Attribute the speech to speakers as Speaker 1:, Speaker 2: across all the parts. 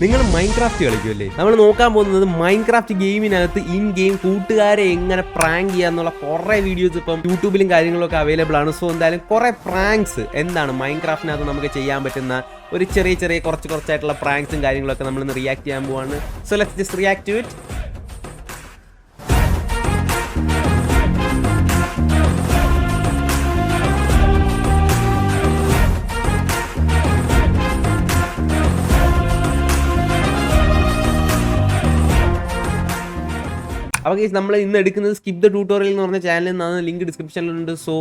Speaker 1: നിങ്ങൾ മൈൻക്രാഫ്റ്റ് കളിക്കുമല്ലേ? നമ്മൾ നോക്കാൻ പോകുന്നത് മൈൻക്രാഫ്റ്റ് ഗെയിമിനകത്ത് ഇൻ ഗെയിം കൂട്ടുകാരെ എങ്ങനെ പ്രാങ്ക് ചെയ്യാന്നുള്ള കുറേ വീഡിയോസ് ഇപ്പം യൂട്യൂബിലും കാര്യങ്ങളൊക്കെ അവൈലബിൾ ആണ്. സോ എന്തായാലും കുറേ പ്രാങ്ക്സ് എന്താണ് മൈൻക്രാഫ്റ്റിനകത്ത് നമുക്ക് ചെയ്യാൻ പറ്റുന്ന ഒരു ചെറിയ കുറച്ചായിട്ടുള്ള പ്രാങ്ക്സും കാര്യങ്ങളൊക്കെ നമ്മളിന്ന് റിയാക്ട് ചെയ്യാൻ പോവാണ്. So let's just react to it. അപ്പോൾ ഗൈസ് നമ്മൾ ഇന്ന് എടുക്കുന്നത് സ്കിപ്പ് ദ ട്യൂട്ടോറിയൽ എന്ന് പറഞ്ഞ ചാനലിൽ നിന്നാണ്. ലിങ്ക് ഡിസ്ക്രിപ്ഷനിലുണ്ട്. So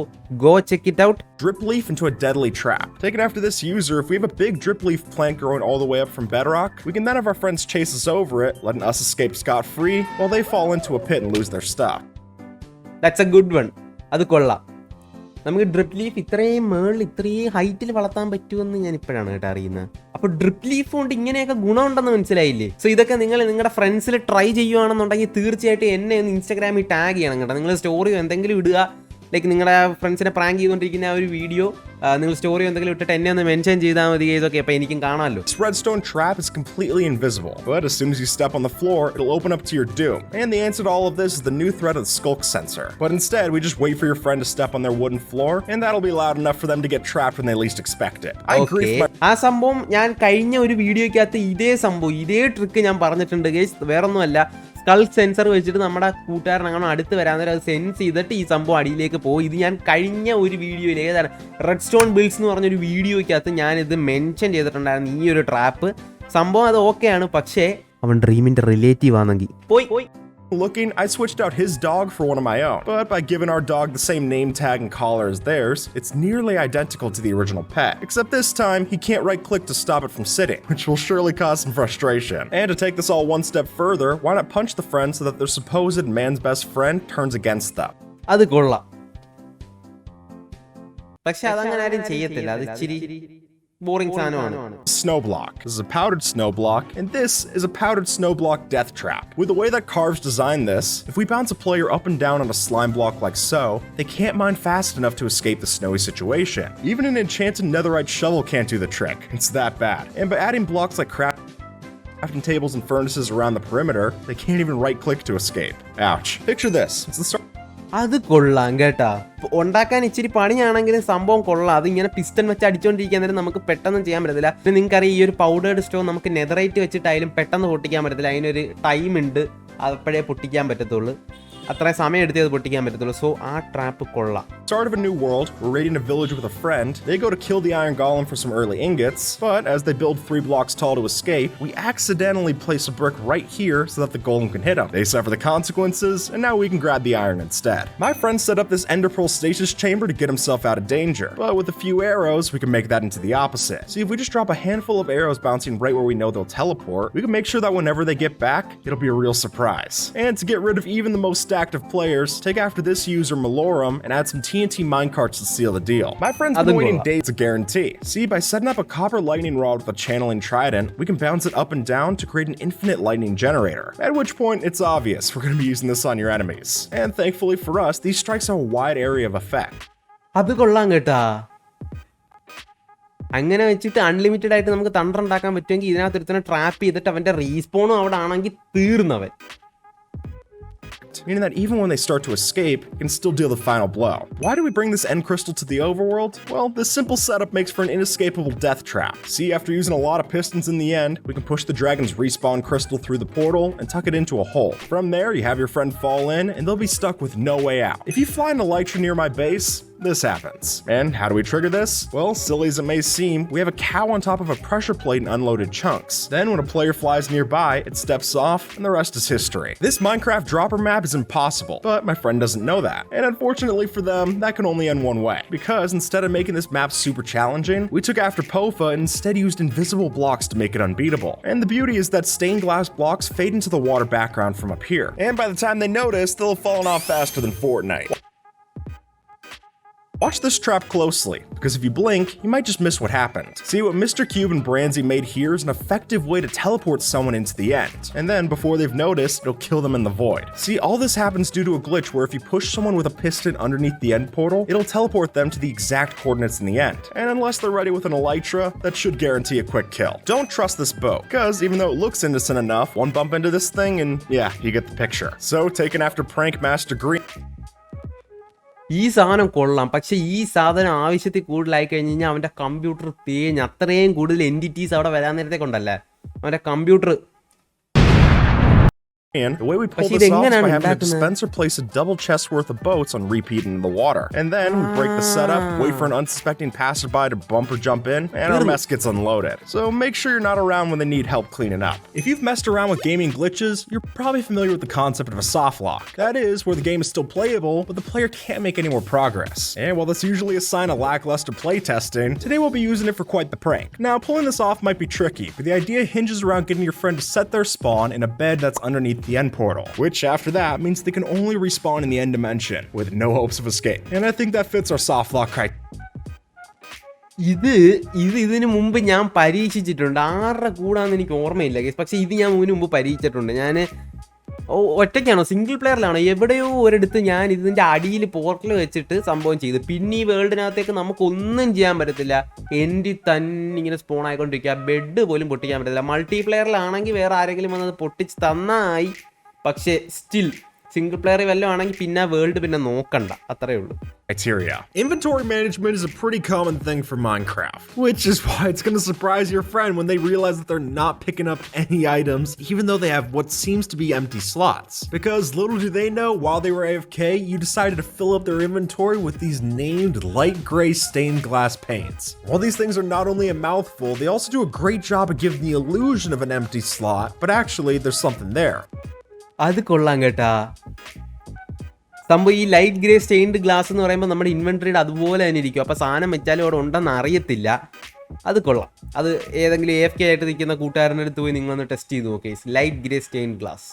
Speaker 1: go check it out.
Speaker 2: Drip leaf into a deadly trap. Taken after this user, if we have a big drip leaf plant growing all the way up from bedrock, we can then have our friends chase us over it, letting us escape scot-free while they fall into a pit and lose their stuff.
Speaker 1: That's a good one. അത് കൊള്ളാം. നമുക്ക് drip leaf ഇത്രയും മേളിൽ ഇത്രയും ഹൈറ്റിൽ വളർത്താൻ പറ്റുമെന്ന് ഞാൻ ഇപ്പോഴാണ് കേട്ടോ അറിയുന്നത്. അപ്പോൾ ഡ്രിപ്പ് ലീഫ് കൊണ്ട് ഇങ്ങനെയൊക്കെ ഗുണമുണ്ടെന്ന് മനസ്സിലായില്ലേ? സോ ഇതൊക്കെ നിങ്ങൾ നിങ്ങളുടെ ഫ്രണ്ട്സിൽ ട്രൈ ചെയ്യുകയാണെന്നുണ്ടെങ്കിൽ തീർച്ചയായിട്ടും എന്നെ ഒന്ന് ഇൻസ്റ്റാഗ്രാമിൽ ടാഗ് ചെയ്യണം കേട്ടോ. നിങ്ങൾ സ്റ്റോറിയോ എന്തെങ്കിലും ഇടുക, ലൈക്ക് നിങ്ങളുടെ ഫ്രണ്ട്സിനെ പ്രാങ്ക് ചെയ്തുകൊണ്ടിരിക്കുന്ന ആ ഒരു വീഡിയോ നിങ്ങൾ സ്റ്റോറി എന്തെങ്കിലും ഇട്ടിട്ട് എന്നെ ഒന്ന് മെൻഷൻ ചെയ്താൽ മതി. ഇതൊക്കെ അപ്പോൾ എനിക്കും കാണാമല്ലോ.
Speaker 2: This redstone trap is completely invisible, but as soon as you step on the floor, it'll open up to your doom. And the answer to all of this is the new threat of the skulk sensor. But instead, we just wait for your friend to step on their wooden floor, and that'll be loud enough for them to get trapped when they least expect it.
Speaker 1: ആ സംഭവം ഞാൻ കഴിഞ്ഞ ഒരു വീഡിയോയ്ക്കകത്ത് ഇതേ trick ഞാൻ പറഞ്ഞിട്ടുണ്ട് guys. വേറൊന്നുമല്ല, skull sensor വെച്ചിട്ട് നമ്മുടെ കൂട്ടുകാരനങ്ങനെ അടുത്ത് വരാൻ നേരം അത് സെൻസ് ചെയ്തിട്ട് ഈ സംഭവം അടിയിലേക്ക് പോകും. ഇത് ഞാൻ കഴിഞ്ഞ ഒരു വീഡിയോയിൽ ഏതാണ് റെഡ് സ്റ്റോൺ ബിൽസ് എന്ന് പറഞ്ഞൊരു വീഡിയോയ്ക്കകത്ത് ഞാനിത് മെൻഷൻ ചെയ്തിട്ടുണ്ടായിരുന്നു. ഈ ഒരു ട്രാപ്പ് സംഭവം അത് ഓക്കെയാണ്, പക്ഷേ അവൻ ഡ്രീമിന്റെ റിലേറ്റീവ് ആണെങ്കിൽ പോയി.
Speaker 2: Looking, I switched out his dog for one of my own, but by giving our dog the same name tag and collar as theirs, it's nearly identical to the original pet, except this time he can't right-click to stop it from sitting, which will surely cause some frustration. And to take this all one step further, why not punch the friend so that their supposed man's best friend turns against them?
Speaker 1: അത് കൊള്ളാം, പക്ഷെ അതങ്ങനെ ആരും ചെയ്യത്തില്ല. അത് ഇച്ചിരി boring സാധനമാണ്.
Speaker 2: Snow block. This is a powdered snow block, and this is a powdered snow block death trap. With the way that Carves designed this, if we bounce a player up and down on a slime block like so, they can't mine fast enough to escape the snowy situation. Even an enchanted netherite shovel can't do the trick. It's that bad. And by adding blocks like crafting tables and furnaces around the perimeter, they can't even right-click to escape. Ouch. Picture this. It's the start.
Speaker 1: അത് കൊള്ളാം കേട്ടാ. ഉണ്ടാക്കാൻ ഇച്ചിരി പണിയാണെങ്കിലും സംഭവം കൊള്ളാം. അത് ഇങ്ങനെ piston വെച്ച് അടിച്ചുകൊണ്ടിരിക്കാൻ നേരം നമുക്ക് പെട്ടെന്ന് ചെയ്യാൻ പറ്റത്തില്ല. പിന്നെ നിങ്ങൾക്കറിയാം, ഈ ഒരു പൗഡേർഡ് സ്റ്റോൺ നമുക്ക് നെതറൈറ്റ് വെച്ചിട്ടായാലും പെട്ടെന്ന് പൊട്ടിക്കാൻ പറ്റത്തില്ല. അതിനൊരു ടൈം ഉണ്ട്, അപ്പോഴേ പൊട്ടിക്കാൻ പറ്റത്തുള്ളൂ. അത്ര സമയം എടുത്തേ അത് പൊട്ടിക്കാൻ പറ്റത്തുള്ളൂ. സോ ആ ട്രാപ്പ് കൊള്ളാം.
Speaker 2: Start of a new world, we're raiding a village with a friend. They go to kill the iron golem for some early ingots, but as they build 3 blocks tall to escape, we accidentally place a brick right here so that the golem can hit them. They suffer the consequences, and now we can grab the iron instead. My friend set up this ender pearl stasis chamber to get himself out of danger, but with a few arrows, we can make that into the opposite. See, if we just drop a handful of arrows bouncing right where we know they'll teleport, we can make sure that whenever they get back, it'll be a real surprise. And to get rid of even the most active players, take after this user Malorum and add some TNT minecarts to seal the deal. My friend's been waiting days to guarantee. See, by setting up a copper lightning rod with a channeling trident, we can bounce it up and down to create an infinite lightning generator. At which point, it's obvious we're going to be using this on your enemies. And thankfully for us, these strikes have a wide area of effect.
Speaker 1: അത് കൊള്ളാം കേട്ടാ. അങ്ങനെ വെച്ചിട്ട് unlimited ആയിട്ട് നമുക്ക് thunder ഉണ്ടാക്കാൻ പറ്റുമെങ്കിൽ ഇതിനകത്ത് ഒരുത്തനെ ട്രാപ്പ് ചെയ്തിട്ട് അവന്റെ റീസ്പോണും അവിടെ ആണെങ്കിൽ തീർന്നവൻ.
Speaker 2: Meaning that even when they start to escape, it can still deal the final blow. Why do we bring this end crystal to the overworld? Well, this simple setup makes for an inescapable death trap. See, after using a lot of pistons in the end, we can push the dragon's respawn crystal through the portal and tuck it into a hole. From there, you have your friend fall in, and they'll be stuck with no way out. If you fly an elytra near my base, this happens. And how do we trigger this? Well, silly as it may seem, we have a cow on top of a pressure plate and unloaded chunks. Then when a player flies nearby, it steps off, and the rest is history. This Minecraft dropper map is impossible, but my friend doesn't know that. And unfortunately for them, that can only end one way. Because instead of making this map super challenging, we took after Pofa and instead used invisible blocks to make it unbeatable. And the beauty is that stained glass blocks fade into the water background from up here. And by the time they notice, they'll have fallen off faster than Fortnite. Watch this trap closely, because if you blink, you might just miss what happened. See, what Mr. Cube and Branzy made here is an effective way to teleport someone into the end, and then before they've noticed, it'll kill them in the void. See, all this happens due to a glitch where if you push someone with a piston underneath the end portal, it'll teleport them to the exact coordinates in the end, and unless they're ready with an elytra, that should guarantee a quick kill. Don't trust this boat, because even though it looks innocent enough, one bump into this thing and yeah, you get the picture. So, taken after Prank Master Green.
Speaker 1: ഈ സാധനം കൊള്ളാം, പക്ഷെ ഈ സാധനം ആവശ്യത്തിൽ കൂടുതലായി കഴിഞ്ഞ് കഴിഞ്ഞാൽ അവൻ്റെ കമ്പ്യൂട്ടർ തേഞ്ഞ് അത്രയും കൂടുതൽ എൻറ്റിറ്റീസ് അവിടെ വരാൻ നേരത്തെ കൊണ്ടല്ലേ അവൻ്റെ computer.
Speaker 2: The way we pull this off is by having the dispenser place a double chest worth of boats on repeat into the water. And then we break the setup, wait for an unsuspecting passerby to bump or jump in, and our mess gets unloaded. So make sure you're not around when they need help cleaning up. If you've messed around with gaming glitches, you're probably familiar with the concept of a soft lock. That is, where the game is still playable, but the player can't make any more progress. And while that's usually a sign of lackluster playtesting, today we'll be using it for quite the prank. Now, pulling this off might be tricky, but the idea hinges around getting your friend to set their spawn in a bed that's underneath the end portal, which after that means they can only respawn in the end dimension with no hopes of escape. And I think that fits our soft lock criteria.
Speaker 1: ഇതിന് മുമ്പ് ഞാൻ പരീക്ഷിച്ചിട്ടുണ്ട്. ആരുടെ കൂടാന്ന് എനിക്ക് ഓർമ്മയില്ല, പക്ഷെ ഇത് ഞാൻ ഇതിന് മുമ്പ് പരീക്ഷിച്ചിട്ടുണ്ട്. ഞാൻ ഒറ്റയ്ക്കാണോ സിംഗിൾ പ്ലെയറിലാണോ എവിടെയോ ഒരിടത്ത് ഞാൻ ഇതിൻ്റെ അടിയിൽ പോർട്ടൽ വെച്ചിട്ട് സംഭവം ചെയ്തു. പിന്നെ ഈ വേൾഡിനകത്തേക്ക് നമുക്കൊന്നും ചെയ്യാൻ പറ്റത്തില്ല, എൻ്റെ തന്നെ ഇങ്ങനെ സ്പോൺ ആയിക്കൊണ്ടിരിക്കുക, ബെഡ് പോലും പൊട്ടിക്കാൻ പറ്റത്തില്ല. മൾട്ടി പ്ലെയറിലാണെങ്കിൽ വേറെ ആരെങ്കിലും വന്നത് പൊട്ടിച്ച് തന്നായി, പക്ഷേ സ്റ്റിൽ സിംഗിൾ പ്ലെയർ വല്ലതും ആണെങ്കിൽ പിന്നെ വേൾഡ് പിന്നെ നോക്കണ്ട, അത്രേ ഉള്ളൂ.
Speaker 2: Criteria. Inventory management is a pretty common thing for Minecraft, which is why it's going to surprise your friend when they realize that they're not picking up any items, even though they have what seems to be empty slots. Because little do they know, while they were AFK, you decided to fill up their inventory with these named light gray stained glass paints. While these things are not only a mouthful, they also do a great job of giving the illusion of an empty slot, but actually there's something there.
Speaker 1: അത് കൊള്ളാം കേട്ടാ. സംഭവം ഈ light grey stained glass എന്ന് പറയുമ്പോൾ നമ്മുടെ ഇൻവെൻട്രിയുടെ അതുപോലെ തന്നെ ഇരിക്കും. അപ്പോൾ സാധനം വെച്ചാലും അവിടെ ഉണ്ടെന്ന് അറിയത്തില്ല. അത് കൊള്ളാം. അത് ഏതെങ്കിലും AFK ആയിട്ട് നിൽക്കുന്ന കൂട്ടുകാരൻ്റെ അടുത്ത് പോയി നിങ്ങളൊന്ന് ടെസ്റ്റ് ചെയ്ത് നോക്കി. Light grey stained glass.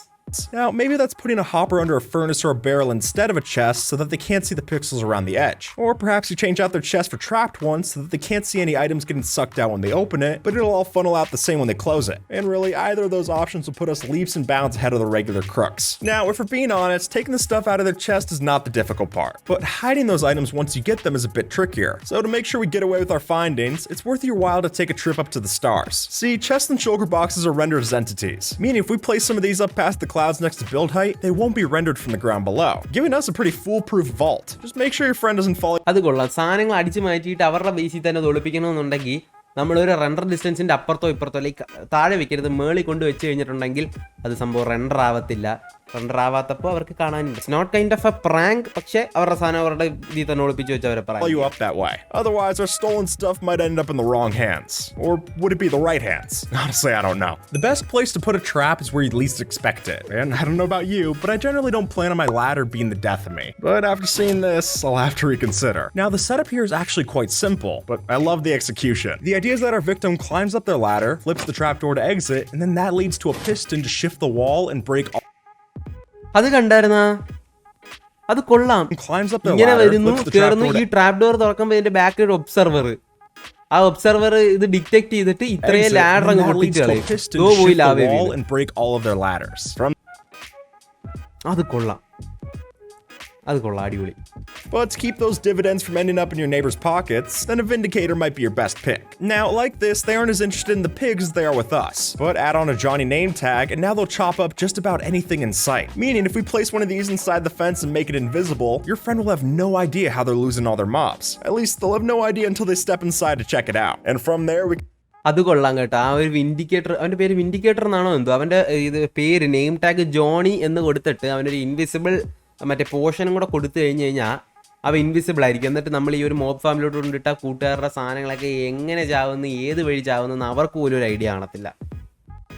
Speaker 2: Now, maybe that's putting a hopper under a furnace or a barrel instead of a chest so that they can't see the pixels around the edge. Or perhaps you change out their chest for trapped ones so that they can't see any items getting sucked out when they open it, but it'll all funnel out the same when they close it. And really, either of those options will put us leaps and bounds ahead of the regular crooks. Now, if we're being honest, taking the stuff out of their chest is not the difficult part, but hiding those items once you get them is a bit trickier. So to make sure we get away with our findings, it's worth your while to take a trip up to the stars. See, chests and shulker boxes are rendered as entities, meaning if we place some of these up past the clouds next to build height, they won't be rendered from the ground below, giving us a pretty foolproof vault. Just make sure your friend doesn't fall.
Speaker 1: അത് കൊള്ളാം. സാധനങ്ങൾ അടിച്ചു മാറ്റിയിട്ട് അവരുടെ ബേസിൽ തന്നെ അത് ഒളിപ്പിക്കണമെന്നുണ്ടെങ്കിൽ നമ്മളൊരു render ഡിസ്റ്റൻസിൻ്റെ അപ്പുറത്തോ ഇപ്പുറത്തോ like താഴെ വെക്കരുത്, മേളിൽ കൊണ്ട് വെച്ച് കഴിഞ്ഞിട്ടുണ്ടെങ്കിൽ അത് സംഭവം റെൻഡർ ആവത്തില്ല. റെൻഡർ ആവാത്തപ്പോൾ അവർക്ക് കാണാനില്ല. It's not kind of a prank, പക്ഷേ അവരുടെ സാധനം അവരുടെ ഇതിൽ തന്നെ ഒളിപ്പിച്ച് വെച്ച് അവരെ പറയാം.
Speaker 2: You up that way. Otherwise, our stolen stuff might end up in the wrong hands. Or would it be the right hands? Honestly, I don't know. The best place to put a trap is where you least expect it. And I don't know about you, but I generally don't plan on my ladder being the death of me. But after seeing this, I'll have to reconsider. Now, the setup here is actually quite simple, but I love the execution. The idea is that our victim climbs up their ladder, flips the trapdoor to exit, and then that leads to a piston to shift the wall and break all.
Speaker 1: അത് കണ്ടായിരുന്നാ? അത് കൊള്ളാം. ഇങ്ങനെ വരുന്നു, കേറുന്നു, ഈ trap door തുറക്കുമ്പോൾ ഇതിന്റെ ബാക്കിൽ ഒരു ഒബ്സർവർ, ആ ഒബ്സർവർ ഇത് ഡിറ്റക്ട് ചെയ്തിട്ട് ഇത്രയും ലാഡർ അങ്ങ് പൊട്ടിച്ച് കളയും. പോയി ലാവേ. അത് കൊള്ളാം, അത് കൊള്ളാം, അടിപൊളി.
Speaker 2: But to keep those dividends from ending up in your neighbor's pockets, then a Vindicator might be your best pick. Now, like this, they aren't as interested in the pigs as they are with us. But add on a Johnny name tag, and now they'll chop up just about anything in sight. Meaning, if we place one of these inside the fence and make it invisible, your friend will have no idea how they're losing all their mobs. At least they'll have no idea until they step inside to check it out. And from there, we...
Speaker 1: അത് കൊള്ളാം കേട്ടോ. ആ ഒരു വിൻഡിക്കേറ്റർ, അവൻ്റെ പേര് വിൻഡിക്കേറ്റർ എന്നാണോ എന്തോ, അവൻ്റെ ഇത് പേര് നെയിം ടാഗ് ജോണി എന്ന് കൊടുത്തിട്ട് അവനൊരു ഇൻവിസിബിൾ മറ്റേ പോർഷനും കൂടെ കൊടുത്തു കഴിഞ്ഞ് കഴിഞ്ഞാൽ അവ ഇൻവിസിബിൾ ആയിരിക്കും. എന്നിട്ട് നമ്മൾ ഈ ഒരു മോബ് ഫാമിലോട്ട് കൊണ്ടിട്ട കൂട്ടുകാരുടെ സാധനങ്ങളൊക്കെ എങ്ങനെ ചാവുന്നു, ഏത് വഴി ചാവുന്നു അവർക്ക് പോലും ഒരു ഐഡിയ കാണത്തില്ല.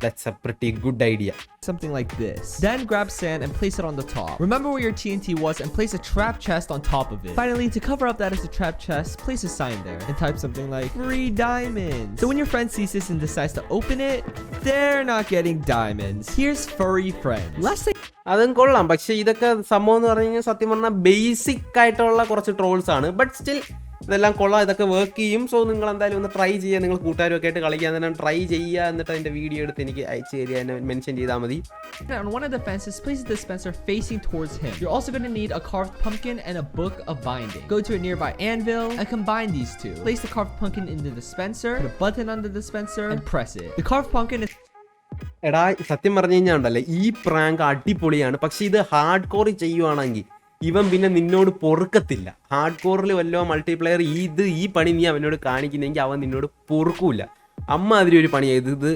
Speaker 1: That's a pretty good idea.
Speaker 3: Something like this. Then grab sand and place it on the top. Remember where your TNT was and place a trap chest on top of it. Finally, to cover up that is a trap chest, place a sign there and type something like free diamonds. So when your friend sees this and decides to open it, they're not getting diamonds. Here's furry friends. Let's say
Speaker 1: അതും കൊള്ളാം. പക്ഷെ ഇതൊക്കെ സംഭവം എന്ന് പറഞ്ഞു കഴിഞ്ഞാൽ സത്യം പറഞ്ഞാൽ ബേസിക് ആയിട്ടുള്ള കുറച്ച് ട്രോൾസ് ആണ്. ബട്ട് സ്റ്റിൽ ഇതെല്ലാം കൊള്ളാം, ഇതൊക്കെ വർക്ക് ചെയ്യും. സോ നിങ്ങൾ എന്തായാലും ഒന്ന് ട്രൈ ചെയ്യുക, നിങ്ങൾ കൂട്ടുകാരൊക്കെ ആയിട്ട് കളിക്കാൻ തന്നെ ട്രൈ ചെയ്യുക. എന്നിട്ട് അതിൻ്റെ വീഡിയോ എടുത്ത് എനിക്ക് അയച്ചു തരിക, എന്നെ മെൻഷൻ ചെയ്താൽ മതി.
Speaker 3: on one of the fences, place the dispenser facing towards him. You're also going to need a carved pumpkin and a book of binding. Go to a nearby anvil and combine these two. Place the carved pumpkin in the dispenser, put a button on the dispenser, and press it. The carved pumpkin is
Speaker 1: എടാ സത്യം പറഞ്ഞു കഴിഞ്ഞാൽ ഉണ്ടല്ലേ, ഈ prank അടിപൊളിയാണ്. പക്ഷെ ഇത് hard കോറിൽ ചെയ്യുവാണെങ്കിൽ ഇവൻ പിന്നെ നിന്നോട് പൊറുക്കത്തില്ല. ഹാർഡ് കോറിൽ വല്ലോ മൾട്ടിപ്ലെയർ ഈ പണി നീ അവനോട് കാണിക്കുന്നെങ്കിൽ അവൻ നിന്നോട് പൊറുക്കൂല. അമ്മ അതിലൊരു പണിയായത്. ഇത്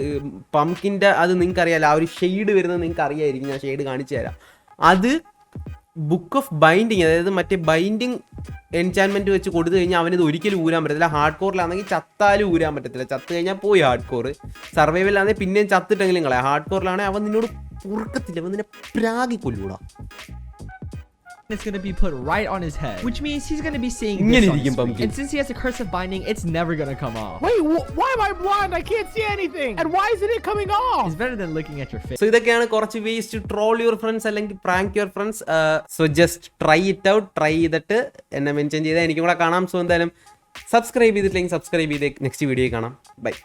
Speaker 1: പംകിൻ്റെ അത് നിങ്ങൾക്ക് അറിയാമല്ലോ, ആ ഒരു ഷെയ്ഡ് വരുന്നത് നിങ്ങൾക്ക് അറിയായിരിക്കും. ഞാൻ ഷെയ്ഡ് കാണിച്ചു തരാം. അത് ബുക്ക് ഓഫ് ബൈൻഡിങ്, അതായത് മറ്റേ ബൈൻഡിങ് എൻചാൻമെൻറ്റ് വെച്ച് കൊടുത്തു കഴിഞ്ഞാൽ അവനിത് ഒരിക്കലും ഊരാൻ പറ്റത്തില്ല. ഹാർഡ് കോറിലാണെങ്കിൽ ചത്താലും ഊരാൻ പറ്റത്തില്ല. ചത്ത് കഴിഞ്ഞാൽ പോയി ഹാർഡ് കോർ. സർവൈവലാണെങ്കിൽ പിന്നെയും ചത്തിട്ടെങ്കിലും കളയാം. ഹാർഡ് കോറിലാണെങ്കിൽ അവൻ നിന്നോട് പൊറുക്കത്തില്ല, അവൻ നിന്നെ പ്രാഗി കൊല്ലൂടാ.
Speaker 3: it's going to be put right on his head, which means he's going to be seeing
Speaker 1: ഇങ്ങനെ
Speaker 3: this on
Speaker 1: ഇരിക്കും
Speaker 3: screen.
Speaker 1: pumpkin.
Speaker 3: And since he has a curse of binding, it's never going to come off.
Speaker 4: Wait, why am I blind? I can't see anything. And why isn't it coming off?
Speaker 3: It's better than looking at your face.
Speaker 1: So ഇതൊക്കെയാണ് കുറച്ച് ways to troll your friends അല്ലെങ്കിൽ prank your friends. So just try it out. Try ചെയ്തിട്ട് എന്നെ mention ചെയ്താൽ എനിക്കും കൂടെ കാണാം. So എന്തായാലും സബ്സ്ക്രൈബ് ചെയ്തിട്ടില്ലെങ്കിൽ സബ്സ്ക്രൈബ് ചെയ്ത് നെക്സ്റ്റ് വീഡിയോ കാണാം. ബൈ.